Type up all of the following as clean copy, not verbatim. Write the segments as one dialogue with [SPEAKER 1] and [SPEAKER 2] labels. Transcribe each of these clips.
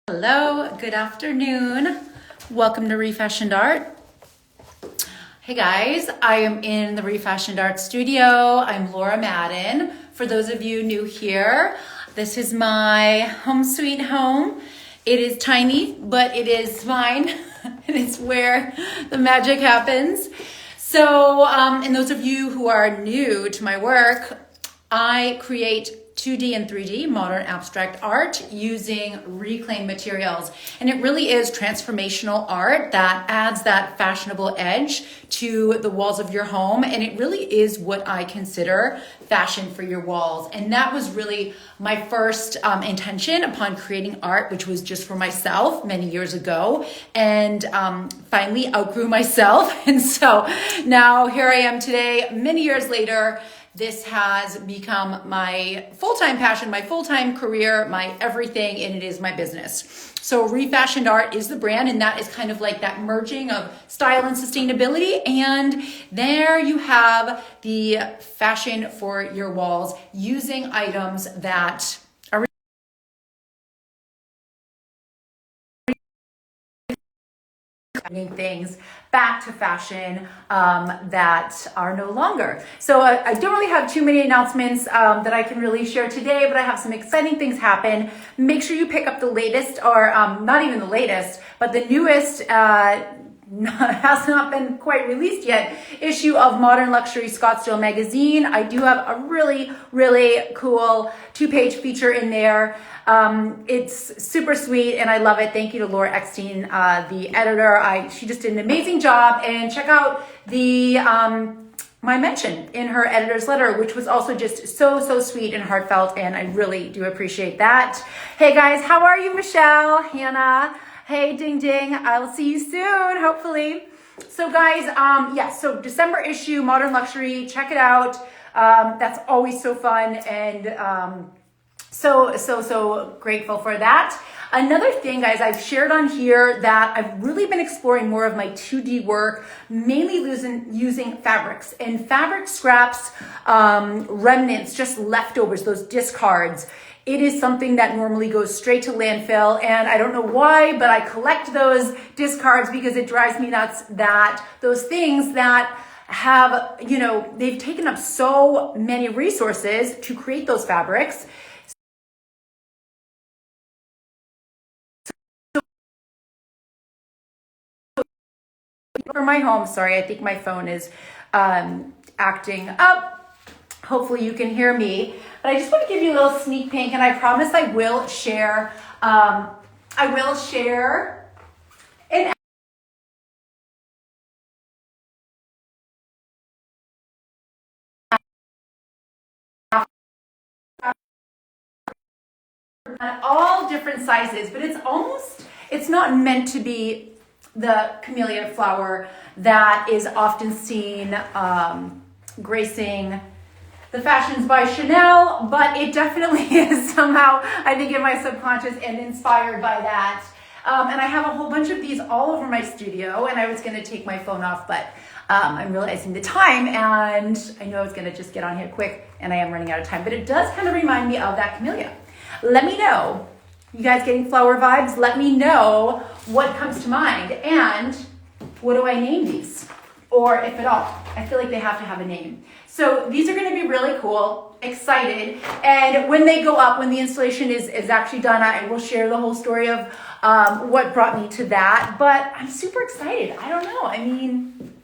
[SPEAKER 1] Hello, good afternoon. Welcome to ReFashioned Art. Hey guys, I am in the ReFashioned Art studio. I'm Laura Madden. For those of you new here, this is my home sweet home. It is tiny, but it is mine. And it's where the magic happens. So, and those of you who are new to my work, I create 2D and 3D modern abstract art using reclaimed materials. And it really is transformational art that adds that fashionable edge to the walls of your home. And it really is what I consider fashion for your walls. And that was really my first intention upon creating art, which was just for myself many years ago. And finally outgrew myself. And so now here I am today, many years later. This has become my full-time passion, my full-time career, my everything, and it is my business. So ReFashioned Art is the brand, and that is kind of like that merging of style and sustainability. And there you have the fashion for your walls using items that are things back to fashion that are no longer. So I don't really have too many announcements that I can really share today, but I have some exciting things happen. Make sure you pick up the latest, or not even the latest, but the newest has not been quite released yet, issue of Modern Luxury Scottsdale magazine. I do have a really, really cool 2-page feature in there. It's super sweet and I love it. Thank you to Laura Eckstein, the editor. She just did an amazing job. And check out the my mention in her editor's letter, which was also just so sweet and heartfelt, and I really do appreciate that. Hey guys, how are you? Michelle, Hannah. Hey, ding ding. I'll see you soon, hopefully. So guys, so December issue, Modern Luxury, check it out. That's always so fun, and so grateful for that. Another thing, guys, I've shared on here that I've really been exploring more of my 2D work, mainly using fabrics and fabric scraps, remnants, just leftovers, those discards. It is something that normally goes straight to landfill, and I don't know why, but I collect those discards because it drives me nuts that those things that have, they've taken up so many resources to create those fabrics. For my home, sorry, I think my phone is acting up. Hopefully you can hear me, but I just want to give you a little sneak peek, and I promise I will share an at all different sizes, but it's not meant to be the camellia flower that is often seen gracing the fashions by Chanel, but it definitely is somehow, I think, in my subconscious and inspired by that. And I have a whole bunch of these all over my studio, and I was going to take my phone off, but I'm realizing the time, and I know I was going to just get on here quick, and I am running out of time, but it does kind of remind me of that camellia. Let me know. You guys getting flower vibes? Let me know what comes to mind, and what do I name these? Or if at all. I feel like they have to have a name. So these are going to be really cool, excited, and when they go up, when the installation is actually done, I will share the whole story of what brought me to that, but I'm super excited. I don't know. I mean,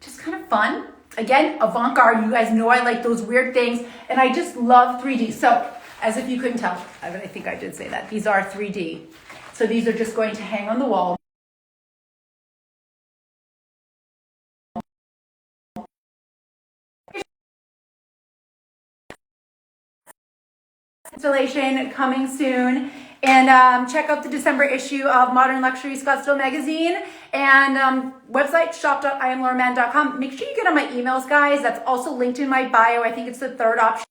[SPEAKER 1] just kind of fun. Again, avant-garde. You guys know I like those weird things, and I just love 3D. So, as if you couldn't tell, I think I did say that. These are 3D. So these are just going to hang on the wall. Installation coming soon, and check out the December issue of Modern Luxury Scottsdale magazine, and website shop.iamlauraman.com. Make sure you get on my emails, guys. That's also linked in my bio. I think it's the third option.